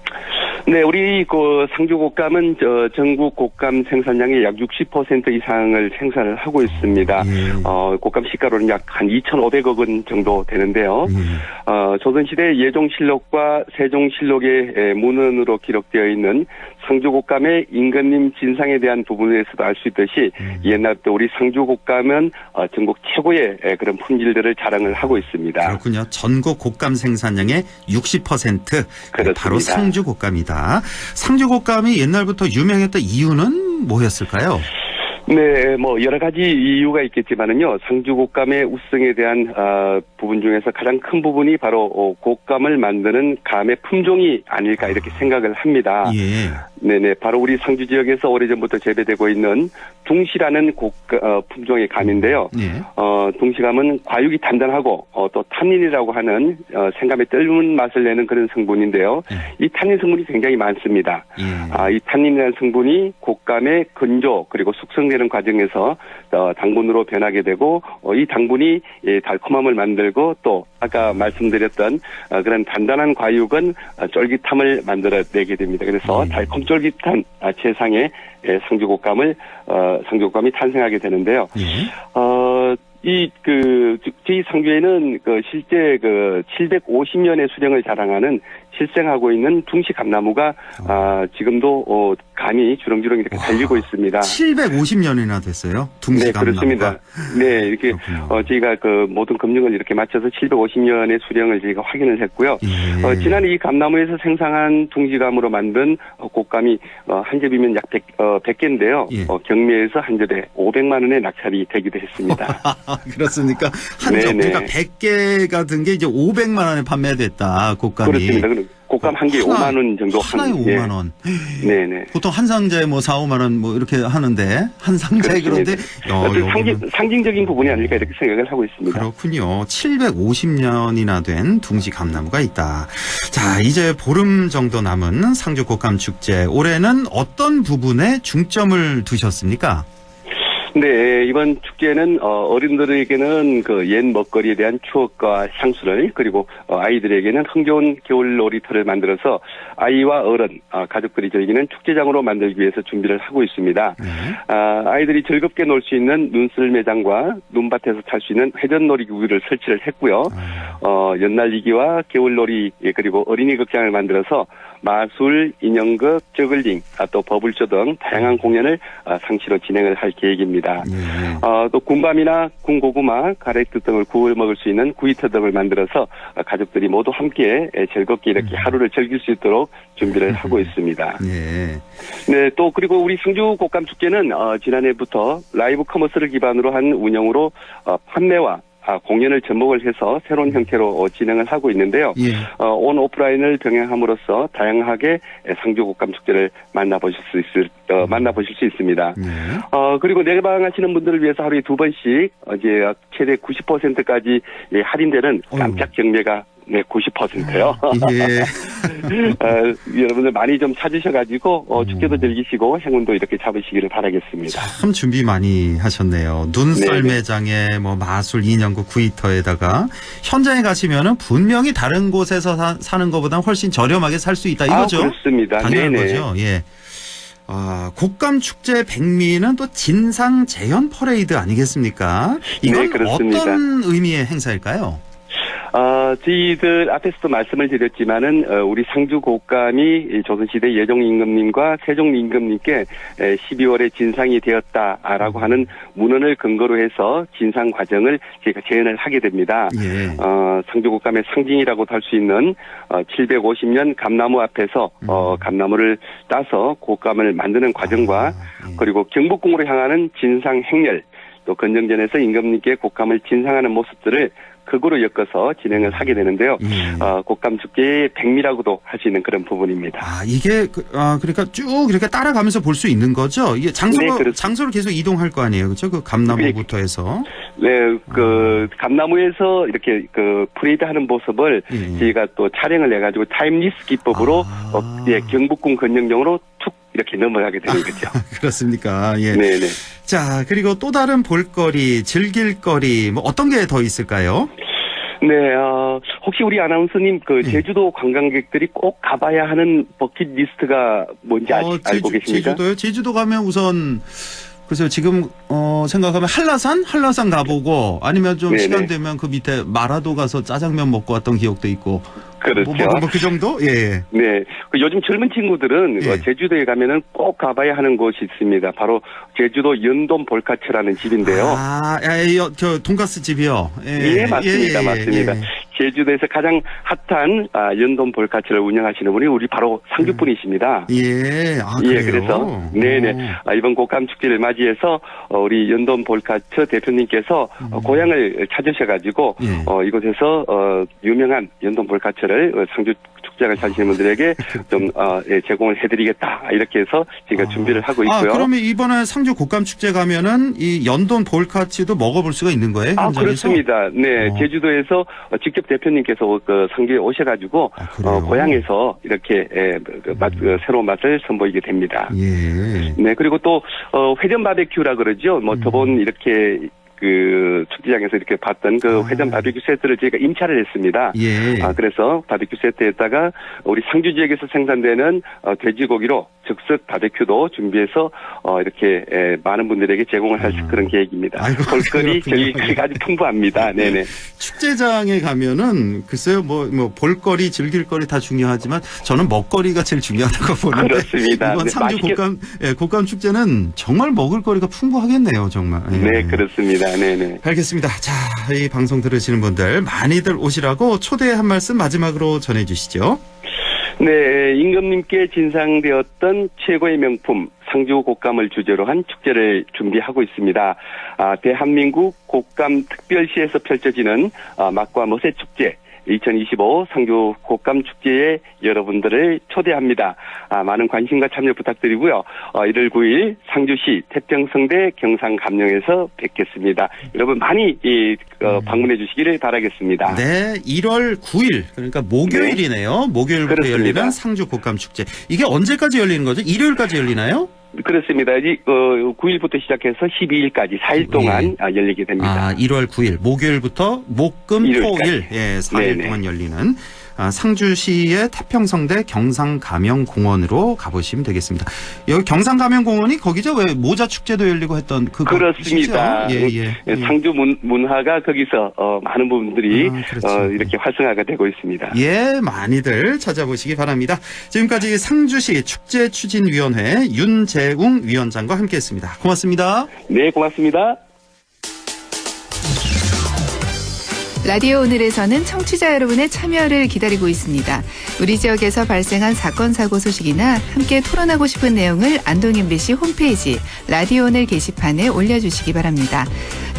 네, 우리 그 상주 곶감은 전국 곶감 생산량의 약 60% 이상을 생산을 하고 있습니다. 곶감 시가로는 약 한 2,500억 원 정도 되는데요. 조선시대 예종실록과 세종실록의 문헌으로 기록되어 있는 상주 곶감의 임금님 진상에 대한 부분에서도 알 수 있듯이 옛날부터 우리 상주 곶감은 전국 최고의 그런 품질들을 자랑을 하고 있습니다. 그렇군요. 전국 곶감 생산량의 60% 바로 상주 곶감이다. 상주 곶감이 옛날부터 유명했던 이유는 뭐였을까요? 네, 뭐 여러 가지 이유가 있겠지만은요. 상주 곶감의 우승에 대한 부분 중에서 가장 큰 부분이 바로 곶감을 만드는 감의 품종이 아닐까 이렇게 생각을 합니다. 네네, 바로 우리 상주 지역에서 오래전부터 재배되고 있는 둥시라는 품종의 감인데요. 둥시감은 과육이 단단하고 또 탄닌이라고 하는 생감의 떫은 맛을 내는 그런 성분인데요. 이 탄닌 성분이 굉장히 많습니다. 이 탄닌이라는 성분이 곶감의 건조 그리고 숙성되는 과정에서 당분으로 변하게 되고 이 당분이 달콤함을 만들고 또 아까 말씀드렸던 그런 단단한 과육은 쫄깃함을 만들어내게 됩니다. 그래서 달콤 쫄깃한 최상의 상주 곶감이 탄생하게 되는데요. 저희 상주에는 실제 750년의 수령을 자랑하는 실생하고 있는 둥시 감나무가 지금도 감이 주렁주렁 이렇게 달리고 있습니다. 750년이나 됐어요? 둥시 네, 감나무가. 그렇습니다. 네, 이렇게 저희가 모든 검증을 이렇게 마쳐서 750년의 수령을 저희가 확인을 했고요. 지난해 이 감나무에서 생산한 둥시감으로 만든 곶감이 한 접이면 약 100개인데요. 경매에서 한 접에 500만 원에 낙찰이 되기도 했습니다. 그렇습니까? 한 접대가 100개가 든 게 이제 500만 원에 판매됐다, 곶감이. 그렇습니다. 곶감 한 개에 5만 원 정도. 하나에 5만 원. 네네. 보통 한 상자에 뭐 4, 5만 원 뭐 이렇게 하는데 한 상자에 그런데 상징적인 부분이 아닐까 이렇게 생각을 하고 있습니다. 그렇군요. 750년이나 된 둥지 감나무가 있다. 자, 이제 보름 정도 남은 상주 곶감 축제. 올해는 어떤 부분에 중점을 두셨습니까? 네, 이번 축제는 어른들에게는 그 옛 먹거리에 대한 추억과 향수를, 그리고 아이들에게는 흥겨운 겨울 놀이터를 만들어서 아이와 어른, 가족들이 즐기는 축제장으로 만들기 위해서 준비를 하고 있습니다. 아이들이 즐겁게 놀 수 있는 눈썰매장과 눈밭에서 탈 수 있는 회전놀이기구를 설치를 했고요. 연날리기와 겨울놀이, 그리고 어린이 극장을 만들어서 마술, 인형극, 저글링, 또 버블쇼 등 다양한 공연을 상시로 진행을 할 계획입니다. 또 군밤이나 군고구마, 가래뜨 등을 구워 먹을 수 있는 구이터 등을 만들어서 가족들이 모두 함께 즐겁게 이렇게 하루를 즐길 수 있도록 준비를 하고 있습니다. 네, 또 그리고 우리 상주 곶감 축제는 지난해부터 라이브 커머스를 기반으로 한 운영으로 판매와 공연을 접목을 해서 새로운 형태로 진행을 하고 있는데요. 온 오프라인을 병행함으로써 다양하게 상주 곶감 축제를 만나보실 수 있습니다. 그리고 내방하시는 분들을 위해서 하루에 2번씩 이제 최대 90%까지 할인되는 깜짝 경매가 90%요. 여러분들 많이 좀 찾으셔가지고 축제도 즐기시고 행운도 이렇게 잡으시기를 바라겠습니다. 참 준비 많이 하셨네요. 눈썰매장에 뭐 마술, 인형극, 구이터에다가 현장에 가시면은 분명히 다른 곳에서 사는 것보다 훨씬 저렴하게 살 수 있다 이거죠? 그렇습니다. 당연한 거죠. 예. 곶감 축제 백미는 또 진상 재현 퍼레이드 아니겠습니까? 이건 어떤 의미의 행사일까요? 저희들 앞에서도 말씀을 드렸지만은, 우리 상주 곶감이 조선시대 예종임금님과 세종임금님께 12월에 진상이 되었다라고 하는 문헌을 근거로 해서 진상 과정을 저희가 재현을 하게 됩니다. 상주 곶감의 상징이라고도 할 수 있는 750년 감나무 앞에서 감나무를 따서 곶감을 만드는 과정과 그리고 경복궁으로 향하는 진상 행렬, 또 건정전에서 임금님께 곶감을 진상하는 모습들을 극으로 엮어서 진행을 하게 되는데요. 곶감 축제의 백미라고도 할 수 있는 그런 부분입니다. 이게 그러니까 쭉 이렇게 따라가면서 볼 수 있는 거죠. 이게 장소를 계속 이동할 거 아니에요, 그렇죠? 그 감나무부터 해서. 네, 그 감나무에서 이렇게 그 프레이드하는 모습을 저희가 또 촬영을 해가지고 타임리스 기법으로 경복궁 건정정으로 툭 이렇게 넘어가게 되는 거죠. 그렇습니까? 예. 네네. 자, 그리고 또 다른 볼거리, 즐길거리, 뭐 어떤 게 더 있을까요? 네, 혹시 우리 아나운서님 제주도 관광객들이 꼭 가봐야 하는 버킷리스트가 뭔지 알고 계십니까? 제주도요? 제주도 가면 우선 글쎄요, 지금 생각하면 한라산 가보고 아니면 좀 시간 되면 그 밑에 마라도 가서 짜장면 먹고 왔던 기억도 있고. 그렇죠. 뭐 그 정도? 예. 네. 요즘 젊은 친구들은 제주도에 가면은 꼭 가봐야 하는 곳이 있습니다. 바로 제주도 연돈 볼카츠라는 집인데요. 저 돈가스 집이요. 예, 맞습니다. 맞습니다. 제주도에서 가장 핫한 연돈 볼카츠를 운영하시는 분이 우리 바로 상주 분이십니다. 그래요? 그래서 이번 곶감 축제를 맞이해서 우리 연돈 볼카츠 대표님께서 고향을 찾으셔가지고 이곳에서 유명한 연돈 볼카츠를 상주 축제장을 찾으시는 분들에게 좀 제공을 해드리겠다 이렇게 해서 저희가 준비를 하고 있고요. 그러면 이번에 상주 곶감 축제 가면은 이 연돈 볼카츠도 먹어볼 수가 있는 거예요? 현장에서? 그렇습니다. 네, 제주도에서 직접 대표님께서 그 상주에 오셔가지고 고향에서 이렇게 새로운 맛을 선보이게 됩니다. 네, 그리고 또 회전 바베큐라 그러죠. 뭐 저번 이렇게 그 축제장에서 이렇게 봤던 그 회전 바비큐 세트를 저희가 임차를 했습니다. 그래서 바비큐 세트에다가 우리 상주 지역에서 생산되는 돼지고기로 즉석 바비큐도 준비해서 이렇게 많은 분들에게 제공을 할 그런 계획입니다. 볼거리, 즐길거리가 아주 풍부합니다. 네네. 축제장에 가면은 글쎄요, 뭐 볼거리, 즐길거리 다 중요하지만 저는 먹거리가 제일 중요하다고 보는데. 그렇습니다. 이번 상주 곶감 축제는 정말 먹을거리가 풍부하겠네요, 정말. 네, 그렇습니다. 네네. 알겠습니다. 자, 이 방송 들으시는 분들 많이들 오시라고 초대 한 말씀 마지막으로 전해주시죠. 네, 임금님께 진상되었던 최고의 명품 상주 곶감을 주제로 한 축제를 준비하고 있습니다. 대한민국 곶감 특별시에서 펼쳐지는 맛과 멋의 축제, 2025 상주 곶감 축제에 여러분들을 초대합니다. 많은 관심과 참여 부탁드리고요. 1월 9일 상주시 태평성대 경상감령에서 뵙겠습니다. 여러분 많이 방문해 주시기를 바라겠습니다. 네, 1월 9일 그러니까 목요일이네요. 목요일부터 그렇습니다. 열리는 상주 곶감 축제. 이게 언제까지 열리는 거죠? 일요일까지 열리나요? 그렇습니다. 9일부터 시작해서 12일까지 4일 동안 열리게 됩니다. 1월 9일 목요일부터 목금 토일 4일 동안 열리는 상주시의 태평성대 경상감영공원으로 가보시면 되겠습니다. 여기 경상감영공원이 거기죠? 왜 모자 축제도 열리고 했던 그거 그렇습니다. 상주 문화가 거기서 많은 부분들이 그렇죠. 이렇게 활성화가 되고 있습니다. 예, 많이들 찾아보시기 바랍니다. 지금까지 상주시 축제추진위원회 윤재웅 위원장과 함께했습니다. 고맙습니다. 네, 고맙습니다. 라디오 오늘에서는 청취자 여러분의 참여를 기다리고 있습니다. 우리 지역에서 발생한 사건 사고 소식이나 함께 토론하고 싶은 내용을 안동 MBC 홈페이지 라디오 오늘 게시판에 올려주시기 바랍니다.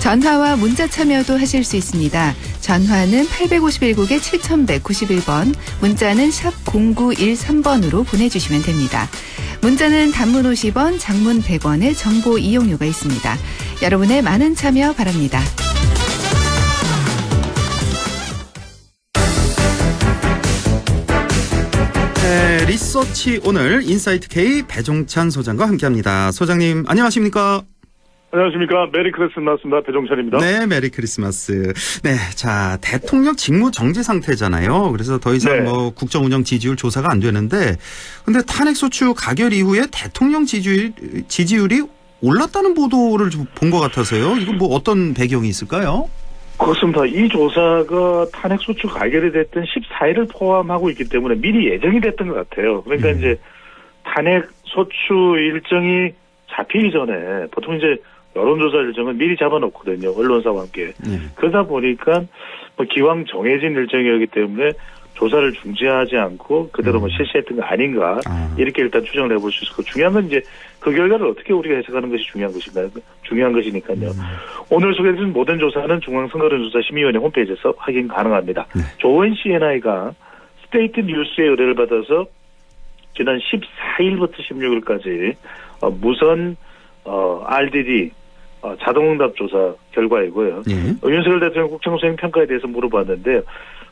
전화와 문자 참여도 하실 수 있습니다. 전화는 851국에 7191번, 문자는 샵 0913번으로 보내주시면 됩니다. 문자는 단문 50원, 장문 100원의 정보 이용료가 있습니다. 여러분의 많은 참여 바랍니다. 네, 리서치 오늘 인사이트 K 배종찬 소장과 함께합니다. 소장님 안녕하십니까? 안녕하십니까. 메리 크리스마스입니다. 배종찬입니다. 네, 메리 크리스마스. 네, 자 대통령 직무 정지 상태잖아요. 그래서 더 이상 국정 운영 지지율 조사가 안 되는데, 근데 탄핵 소추 가결 이후에 대통령 지지율이 올랐다는 보도를 본 것 같아서요. 이거 뭐 어떤 배경이 있을까요? 그렇습니다. 이 조사가 탄핵 소추 가결이 됐던 14일을 포함하고 있기 때문에 미리 예정이 됐던 것 같아요. 그러니까 이제 탄핵 소추 일정이 잡히기 전에 보통 이제 여론조사 일정은 미리 잡아놓거든요. 언론사와 함께. 그러다 보니까 뭐 기왕 정해진 일정이었기 때문에 조사를 중지하지 않고 그대로 뭐 실시했던 거 아닌가 이렇게 일단 추정을 해볼 수 있을 거고, 중요한 건 이제 그 결과를 어떻게 우리가 해석하는 것이 중요한 것이니까요. 오늘 소개해드린 모든 조사는 중앙선거론조사심의위원회 홈페이지에서 확인 가능합니다. 조원 CNI가 스테이트 뉴스의 의뢰를 받아서 지난 14일부터 16일까지 무선 RDD 자동응답 조사 결과이고요. 윤석열 대통령 국정 수행 평가에 대해서 물어봤는데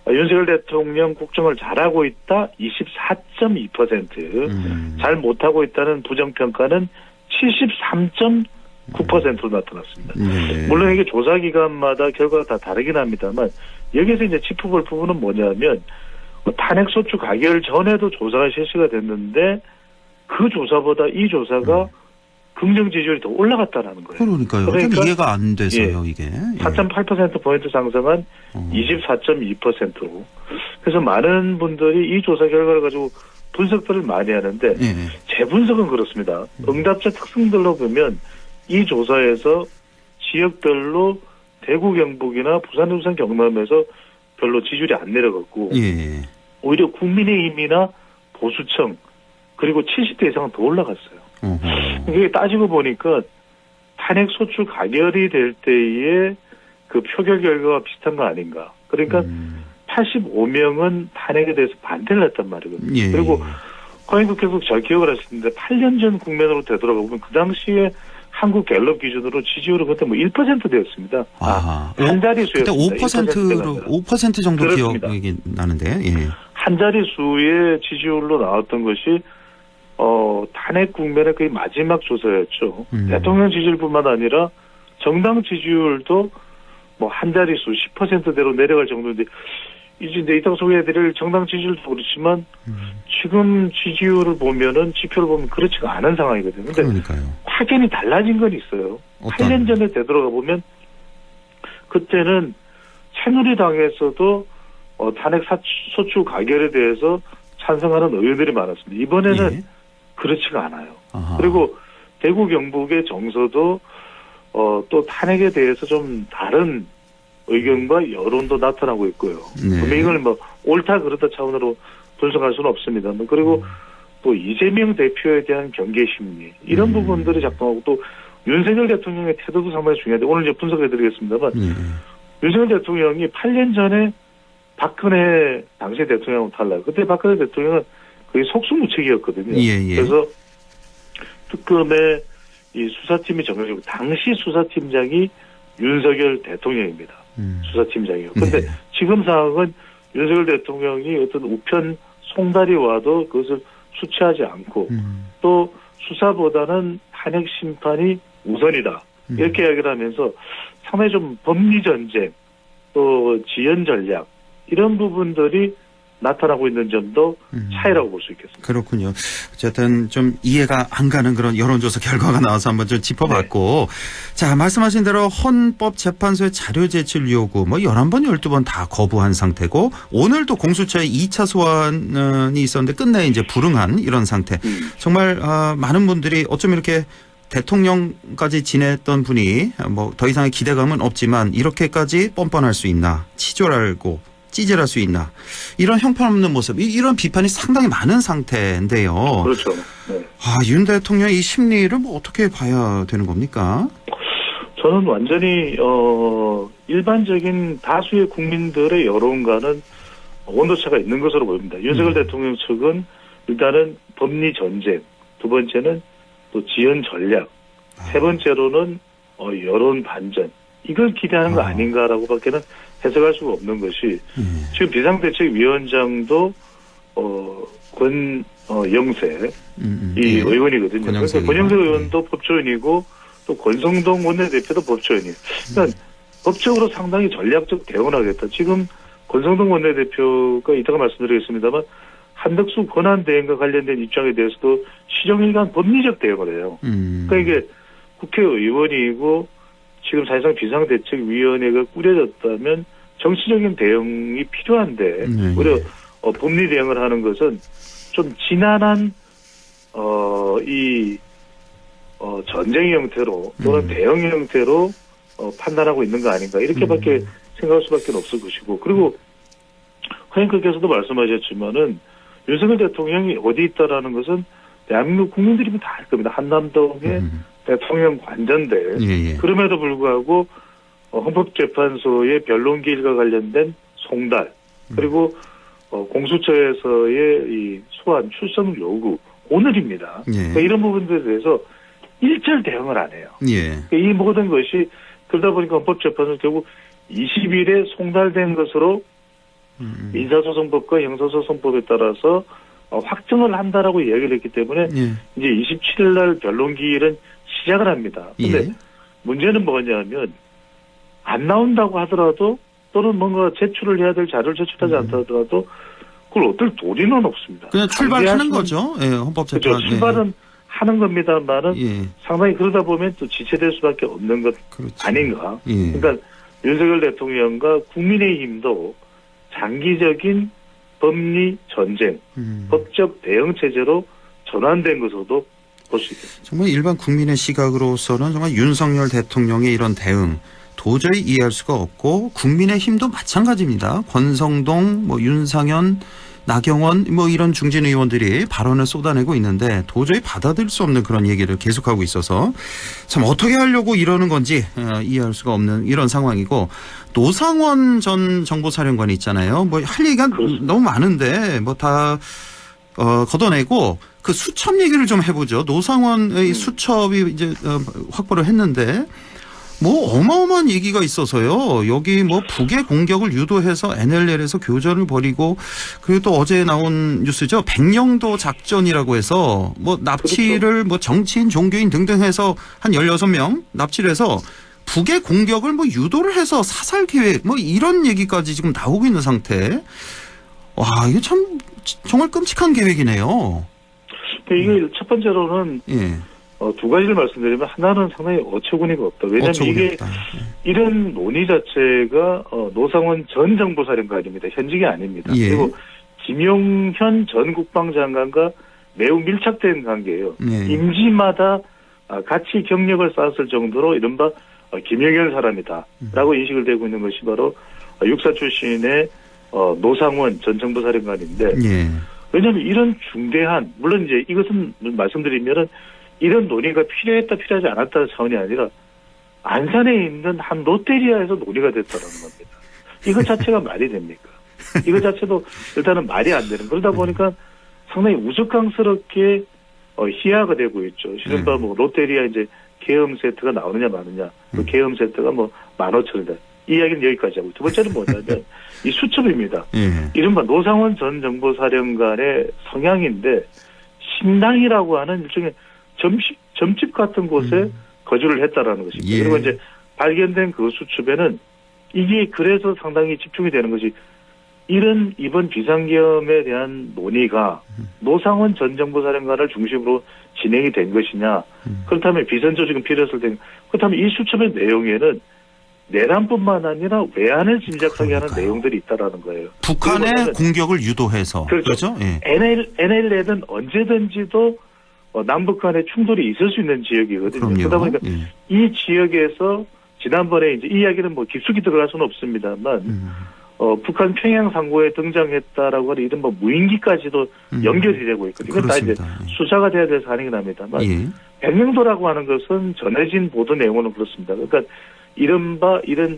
윤석열 대통령 국정을 잘하고 있다 24.2%, 잘 못하고 있다는 부정평가는 73.9%로 나타났습니다. 물론 이게 조사 기간마다 결과가 다 다르긴 합니다만, 여기서 이제 짚어볼 부분은 뭐냐면 탄핵 소추 가결 전에도 조사가 실시가 됐는데 그 조사보다 이 조사가 긍정 지지율이 더 올라갔다는 거예요. 그러니까요. 좀 이해가 안 돼서요, 이게. 4.8%포인트 상승한 24.2%로. 그래서 많은 분들이 이 조사 결과를 가지고 분석들을 많이 하는데, 제 분석은 그렇습니다. 응답자 특성들로 보면 이 조사에서 지역별로 대구, 경북이나 부산, 울산, 경남에서 별로 지지율이 안 내려갔고, 오히려 국민의힘이나 보수청, 그리고 70대 이상은 더 올라갔어요. 이게 따지고 보니까 탄핵 소추 가결이 될 때의 그 표결 결과와 비슷한 거 아닌가. 그러니까 85명은 탄핵에 대해서 반대를 했단 말이거든요. 그리고 허인국께서 잘 기억을 하시는데 8년 전 국면으로 되돌아가 보면 그 당시에 한국 갤럽 기준으로 지지율은 그때 뭐 1% 되었습니다. 한 자릿수였습니다. 그때 5% 정도 기억이 나는데. 한 자릿수의 지지율로 나왔던 것이 탄핵 국면의 거의 마지막 조사였죠. 대통령 지지율뿐만 아니라 정당 지지율도 뭐 한 자릿수 10%대로 내려갈 정도인데, 이제 이따가 소개해드릴 정당 지지율도 그렇지만 지금 지지율을 보면은 지표를 보면 그렇지가 않은 상황이거든요. 근데 확연히 달라진 건 있어요. 8년 전에 되돌아가 보면 그때는 새누리당에서도 탄핵 소추 가결에 대해서 찬성하는 의원들이 많았습니다. 이번에는 그렇지가 않아요. 그리고 대구 경북의 정서도 또 탄핵에 대해서 좀 다른 의견과 여론도 나타나고 있고요. 이걸 뭐 옳다 그렇다 차원으로 분석할 수는 없습니다만, 그리고 또 이재명 대표에 대한 경계 심리 이런 부분들이 작동하고, 또 윤석열 대통령의 태도도 상당히 중요한데 오늘 이제 분석해드리겠습니다만, 윤석열 대통령이 8년 전에 박근혜 당시 대통령하고 달라요. 그때 박근혜 대통령은 거의 속수무책이었거든요. 예. 그래서 특검의 이 수사팀이 정해지고 당시 수사팀장이 윤석열 대통령입니다. 수사팀장이요. 그런데 지금 상황은 윤석열 대통령이 어떤 우편 송달이 와도 그것을 수치하지 않고 또 수사보다는 탄핵 심판이 우선이다. 이렇게 이야기를 하면서 상당히 좀 법리 전쟁 또 지연 전략 이런 부분들이 나타나고 있는 점도 차이라고 볼 수 있겠습니다. 그렇군요. 어쨌든 좀 이해가 안 가는 그런 여론조사 결과가 나와서 한번 좀 짚어봤고 자, 말씀하신 대로 헌법재판소의 자료 제출 요구 11번, 12번 다 거부한 상태고 오늘도 공수처의 2차 소환이 있었는데 끝내 이제 불응한 이런 상태. 정말 많은 분들이 어쩜 이렇게 대통령까지 지냈던 분이 더 이상의 기대감은 없지만 이렇게까지 뻔뻔할 수 있나, 치졸하고 찌질할 수 있나, 이런 형편없는 모습, 이런 비판이 상당히 많은 상태인데요. 그렇죠. 네. 윤 대통령의 이 심리를 어떻게 봐야 되는 겁니까? 저는 완전히 일반적인 다수의 국민들의 여론과는 온도차가 있는 것으로 보입니다. 윤석열 대통령 측은 일단은 법리 전쟁, 두 번째는 또 지연 전략, 세 번째로는 여론 반전, 이걸 기대하는 거 아닌가라고밖에는 해석할 수가 없는 것이 지금 비상대책위원장도 권영세 이 의원이거든요. 그래서 권영세 의원도 법조인이고 또 권성동 원내대표도 법조인이에요. 그러니까 법적으로 상당히 전략적 대응을 하겠다. 지금 권성동 원내대표가 이따가 말씀드리겠습니다만 한덕수 권한대행과 관련된 입장에 대해서도 시정일관 법리적 대응을 해요. 그러니까 이게 국회의원이고 지금 사실상 비상대책위원회가 꾸려졌다면 정치적인 대응이 필요한데 오히려 법리 대응을 하는 것은 좀 지난한 전쟁 형태로 또는 대응 형태로 판단하고 있는 거 아닌가 이렇게밖에 생각할 수밖에 없을 것이고 그리고 허영크께서도 말씀하셨지만은 윤석열 대통령이 어디 있다라는 것은 대한민국 국민들이 다 알 겁니다. 한남동의 대통령 관전대. 그럼에도 불구하고 헌법재판소의 변론기일과 관련된 송달 그리고 공수처에서의 이 소환 출석 요구 오늘입니다. 그러니까 이런 부분들에 대해서 일절 대응을 안 해요. 그러니까 이 모든 것이 그러다 보니까 헌법재판소 결국 20일에 송달된 것으로 민사소송법과 형사소송법에 따라서 확정을 한다라고 이야기를 했기 때문에 이제 27일 날 변론기일은 시작을 합니다. 근데 문제는 뭐냐면 안 나온다고 하더라도 또는 뭔가 제출을 해야 될 자료를 제출하지 않다 하더라도 그걸 어떨 도리는 없습니다. 그냥 출발하는 거죠. 헌법재판. 그렇죠. 출발은 하는 겁니다만은 상당히 그러다 보면 또 지체될 수밖에 없는 것 아닌가. 그러니까 윤석열 대통령과 국민의힘도 장기적인 법리 전쟁, 법적 대응 체제로 전환된 것으로도 볼 수 있겠습니다. 정말 일반 국민의 시각으로서는 정말 윤석열 대통령의 이런 대응 도저히 이해할 수가 없고 국민의힘도 마찬가지입니다. 권성동, 윤상현, 나경원 이런 중진 의원들이 발언을 쏟아내고 있는데 도저히 받아들일 수 없는 그런 얘기를 계속하고 있어서 참 어떻게 하려고 이러는 건지 이해할 수가 없는 이런 상황이고 노상원 전 정보사령관이 있잖아요. 할 얘기가 너무 많은데 다 걷어내고 그 수첩 얘기를 좀 해보죠. 노상원의 수첩이 이제 확보를 했는데 어마어마한 얘기가 있어서요. 여기 북의 공격을 유도해서 NLL에서 교전을 벌이고 그리고 또 어제 나온 뉴스죠. 백령도 작전이라고 해서 납치를 정치인, 종교인 등등 해서 한 16명 납치를 해서 북의 공격을 유도를 해서 사살 계획 이런 얘기까지 지금 나오고 있는 상태. 와, 이게 참 정말 끔찍한 계획이네요. 이게 첫 번째로는 두 가지를 말씀드리면 하나는 상당히 어처구니가 없다. 왜냐하면 이게 이런 논의 자체가 노상원 전 정보사령관입니다. 현직이 아닙니다. 그리고 김용현 전 국방장관과 매우 밀착된 관계예요. 임기마다 같이 경력을 쌓았을 정도로 이른바 김용현 사람이다라고 인식을 되고 있는 것이 바로 육사 출신의 노상원 전 정보사령관인데 왜냐하면 이런 중대한 물론 이제 이것은 말씀드리면은 이런 논의가 필요했다 필요하지 않았다는 차원이 아니라 안산에 있는 한 롯데리아에서 논의가 됐다는 겁니다. 이것 자체가 말이 됩니까? 이거 자체도 일단은 말이 안 되는. 그러다 보니까 상당히 우스꽝스럽게 희화가 되고 있죠. 실은바 뭐 롯데리아 이제 계엄 세트가 나오느냐 마느냐. 그 계엄 세트가 뭐 15,000원이다. 이 이야기는 여기까지 하고 두 번째는 뭐냐면 이 수첩입니다. 이른바 노상원 전 정보사령관의 성향인데 신당이라고 하는 일종의 점집 같은 곳에 거주를 했다라는 것입니다. 그리고 이제 발견된 그 수첩에는 이게 그래서 상당히 집중이 되는 것이 이번 비상계엄에 대한 논의가 노상원 전 정보사령관을 중심으로 진행이 된 것이냐. 그렇다면 비선조직은 필요했을 때 그렇다면 이 수첩의 내용에는 내란뿐만 아니라 외환을 짐작하게 하는 내용들이 있다라는 거예요. 북한의 공격을 유도해서. 그렇죠? 예. NLL에는 언제든지도 남북 간의 충돌이 있을 수 있는 지역이거든요. 그럼요. 그러다 보니까 이 지역에서 지난번에 이제 이 이야기는 뭐 깊숙이 들어갈 수는 없습니다만 북한 평양 상고에 등장했다라고 하는 이른바 무인기까지도 연결이 되고 있거든요. 이건 다 이제 수사가 돼야 될 사안이긴 합니다만 백령도라고 하는 것은 전해진 보도 내용은 그렇습니다. 그러니까 이른바 이런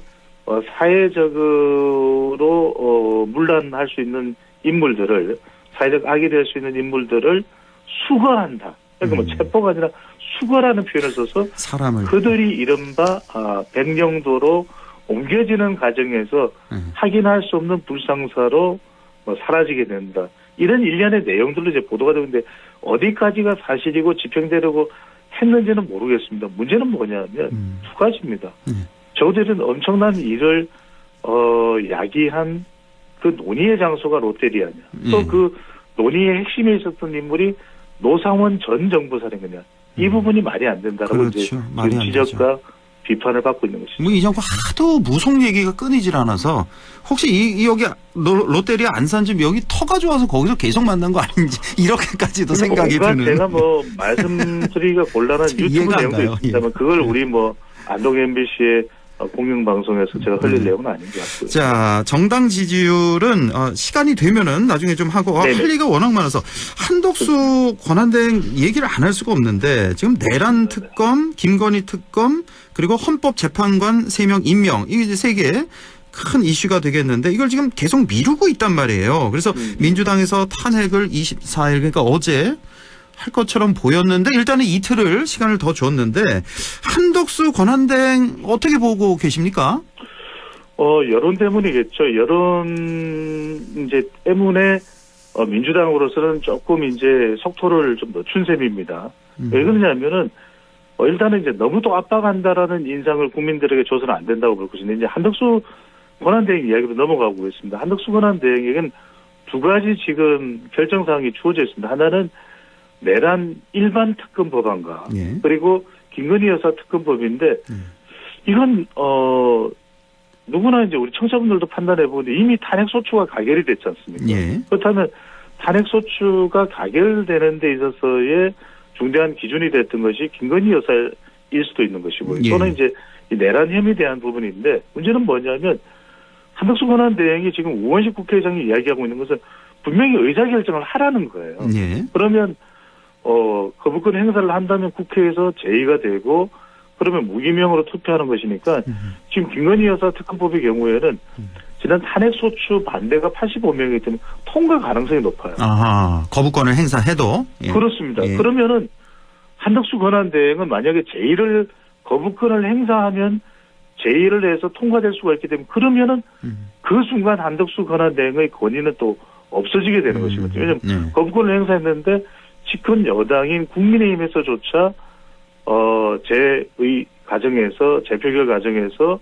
사회적으로 문란할 수 있는 인물들을 사회적 악이 될 수 있는 인물들을 수거한다. 그러니까 뭐 체포가 아니라 수거라는 표현을 써서 사람을 그들이 이른바 백령도로 옮겨지는 과정에서 확인할 수 없는 불상사로 사라지게 된다. 이런 일련의 내용들로 이제 보도가 되는데 어디까지가 사실이고 집행되려고 했는지는 모르겠습니다. 문제는 뭐냐면 두 가지입니다. 저들은 엄청난 일을 야기한 그 논의의 장소가 롯데리아냐. 또 그 논의의 핵심에 있었던 인물이 노상원 전 정보사령관이냐. 이 부분이 말이 안 된다라고 그렇죠. 이제 말이 안 지적과 비판을 받고 있는 것이죠. 뭐 이 정부 하도 무속 얘기가 끊이질 않아서 혹시 여기 롯데리아 안산점 여기 터가 좋아서 거기서 계속 만난 거 아닌지 이렇게까지도 생각이 드는. 제가 뭐 말씀드리기가 곤란한 유튜브 내용도 있습니다만 그걸 우리 뭐 안동 MBC의 공영방송에서 제가 흘릴 내용은 아닌 것 같고요. 자, 정당 지지율은 시간이 되면은 나중에 좀 하고 할 얘기가 워낙 많아서 한덕수 권한대행 얘기를 안 할 수가 없는데 지금 내란 특검, 김건희 특검 그리고 헌법재판관 3명 임명 이게 이제 3개 큰 이슈가 되겠는데 이걸 지금 계속 미루고 있단 말이에요. 그래서 민주당에서 탄핵을 24일 그러니까 어제 할 것처럼 보였는데 일단은 이틀을 시간을 더 줬는데 한덕수 권한대행 어떻게 보고 계십니까? 여론 때문이겠죠. 여론 이제 때문에 민주당으로서는 조금 이제 속도를 좀 늦춘 셈입니다. 왜 그러냐면은 일단은 이제 너무 또 압박한다라는 인상을 국민들에게 줘서는 안 된다고 볼 것인데 이제 한덕수 권한대행 이야기로 넘어가고 있습니다. 한덕수 권한대행에게는 두 가지 지금 결정사항이 주어져 있습니다. 하나는 내란 일반 특검 법안과 그리고 김건희 여사 특검법인데 이건 누구나 이제 우리 청취자분들도 판단해 보는데 이미 탄핵 소추가 가결이 됐지 않습니까? 그렇다면 탄핵 소추가 가결되는 데 있어서의 중대한 기준이 됐던 것이 김건희 여사일 수도 있는 것이고 또는 이제 이 내란 혐의에 대한 부분인데 문제는 뭐냐면 한덕수 권한대행이 지금 우원식 국회의장이 이야기하고 있는 것은 분명히 의사결정을 하라는 거예요. 그러면 거부권 행사를 한다면 국회에서 제의가 되고 그러면 무기명으로 투표하는 것이니까 지금 김건희 여사 특검법의 경우에는 지난 탄핵소추 반대가 85명이기 때문에 통과 가능성이 높아요. 아하, 거부권을 행사해도? 그렇습니다. 그러면은 한덕수 권한대행은 만약에 제의를 거부권을 행사하면 제의를 해서 통과될 수가 있기 때문에 그러면은 그 순간 한덕수 권한대행의 권위는 또 없어지게 되는 것이거든요. 왜냐하면 거부권을 행사했는데 집권 여당인 국민의힘에서조차 재표결 과정에서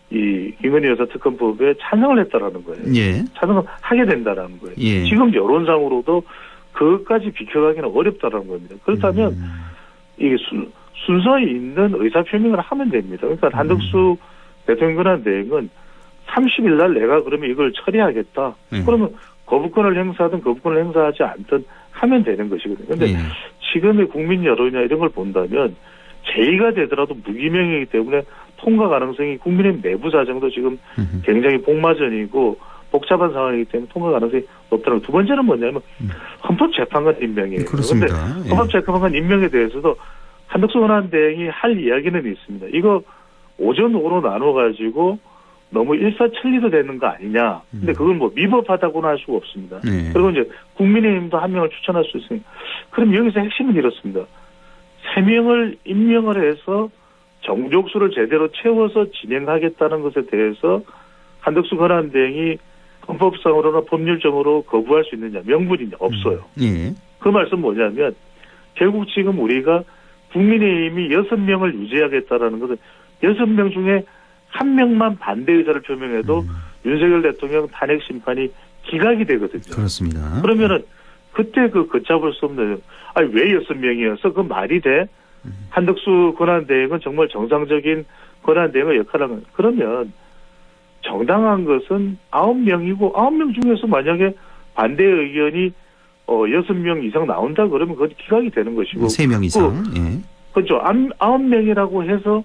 이 김건희 여사 특검법에 찬성을 했다라는 거예요. 찬성을 하게 된다라는 거예요. 지금 여론상으로도 그것까지 비켜가기는 어렵다라는 겁니다. 그렇다면 이게 순서 있는 의사표명을 하면 됩니다. 그러니까 한덕수 대통령 권한대행은 30일 날 내가 그러면 이걸 처리하겠다. 그러면 거부권을 행사하든 거부권을 행사하지 않든 하면 되는 것이거든요. 그런데 지금의 국민 여론이나 이런 걸 본다면 제의가 되더라도 무기명이기 때문에 통과 가능성이 국민의 내부 사정도 지금 굉장히 복마전이고 복잡한 상황이기 때문에 통과 가능성이 높다는 두 번째는 뭐냐면 헌법재판관 임명이에요. 그런데 헌법재판관 임명에 대해서도 한덕수 권한대행이 할 이야기는 있습니다. 이거 오전 오로 나눠가지고 너무 일사천리도 되는 거 아니냐. 근데 그걸 뭐 미법하다고는 할 수가 없습니다. 그리고 이제 국민의힘도 한 명을 추천할 수 있으니 그럼 여기서 핵심은 이렇습니다. 3명을 임명을 해서 정족수를 제대로 채워서 진행하겠다는 것에 대해서 한덕수 권한대행이 헌법상으로나 법률적으로 거부할 수 있느냐, 명분이냐, 없어요. 그 말씀 뭐냐면 결국 지금 우리가 국민의힘이 6명을 유지하겠다라는 것은 6명 중에 1명만 반대 의사를 표명해도 윤석열 대통령 탄핵 심판이 기각이 되거든요. 그렇습니다. 그러면은 그때 그 걷잡을 수 없는, 아니 왜 6명이어서 그 말이 돼? 한덕수 권한대행은 정말 정상적인 권한대행의 역할을 하는, 그러면 정당한 것은 9명이고 9명 중에서 만약에 반대 의견이 6명 이상 나온다 그러면 그건 기각이 되는 것이고 3명 이상. 예. 그렇죠. 9명이라고 해서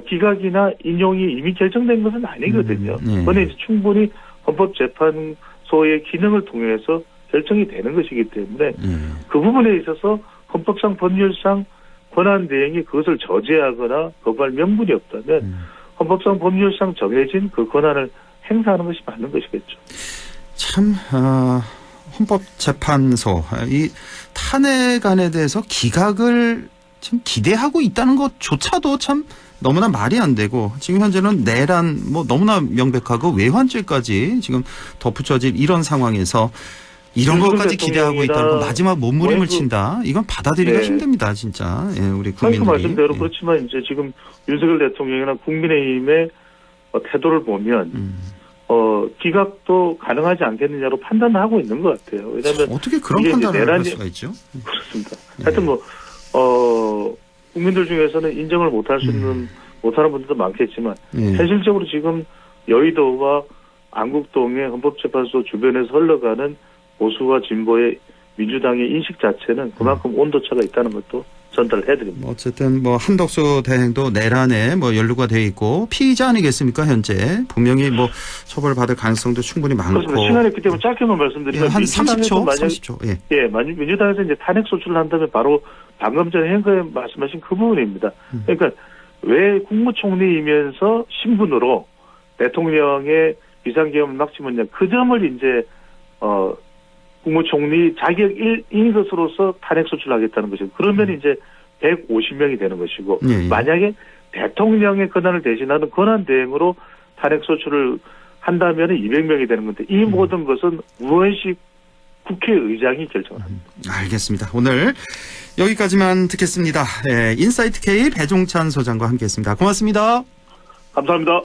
기각이나 인용이 이미 결정된 것은 아니거든요. 그건 이제 충분히 헌법재판소의 기능을 통해서 결정이 되는 것이기 때문에 그 부분에 있어서 헌법상 법률상 권한대행이 그것을 저지하거나 거부할 명분이 없다면 헌법상 법률상 정해진 그 권한을 행사하는 것이 맞는 것이겠죠. 참 헌법재판소 이 탄핵안에 대해서 기각을 참 기대하고 있다는 것조차도 참 너무나 말이 안 되고 지금 현재는 내란 뭐 너무나 명백하고 외환죄까지 지금 덧붙여질 이런 상황에서 이런 것까지 기대하고 있다는 건 마지막 몸부림을 친다. 이건 받아들이기가 힘듭니다, 진짜. 예, 우리 국민들이. 말씀대로 그렇지만 이제 지금 윤석열 대통령이나 국민의힘의 태도를 보면 기각도 가능하지 않겠느냐로 판단을 하고 있는 것 같아요. 왜냐하면 어떻게 그런 판단을 할 수가 있죠? 그렇습니다. 하여튼 국민들 중에서는 인정을 못할 수 있는 못하는 분들도 많겠지만 현실적으로 지금 여의도와 안국동의 헌법재판소 주변에서 흘러가는 보수와 진보의 민주당의 인식 자체는 그만큼 온도차가 있다는 것도 전달을 해드립니다. 어쨌든 한덕수 대행도 내란에 연루가 돼 있고 피의자 아니겠습니까 현재 분명히 처벌받을 가능성도 충분히 많고. 그렇습니다. 시간이 있기 때문에 짧게만 말씀드리면 한 30초. 민주당에서 이제 탄핵 소추를 한다면 바로 방금 전에 행거에 말씀하신 그 부분입니다. 그러니까 왜 국무총리이면서 신분으로 대통령의 비상계엄을 막지못냐 그 점을 이제 국무총리 자격인 것으로서 탄핵 소추하겠다는 것이고 그러면 이제 150명이 되는 것이고 만약에 대통령의 권한을 대신하는 권한대행으로 탄핵 소추를 한다면 200명이 되는 건데 이 모든 것은 우원식 국회의장이 결정을 합니다. 알겠습니다. 오늘 여기까지만 듣겠습니다. 인사이트 K 배종찬 소장과 함께했습니다. 고맙습니다. 감사합니다.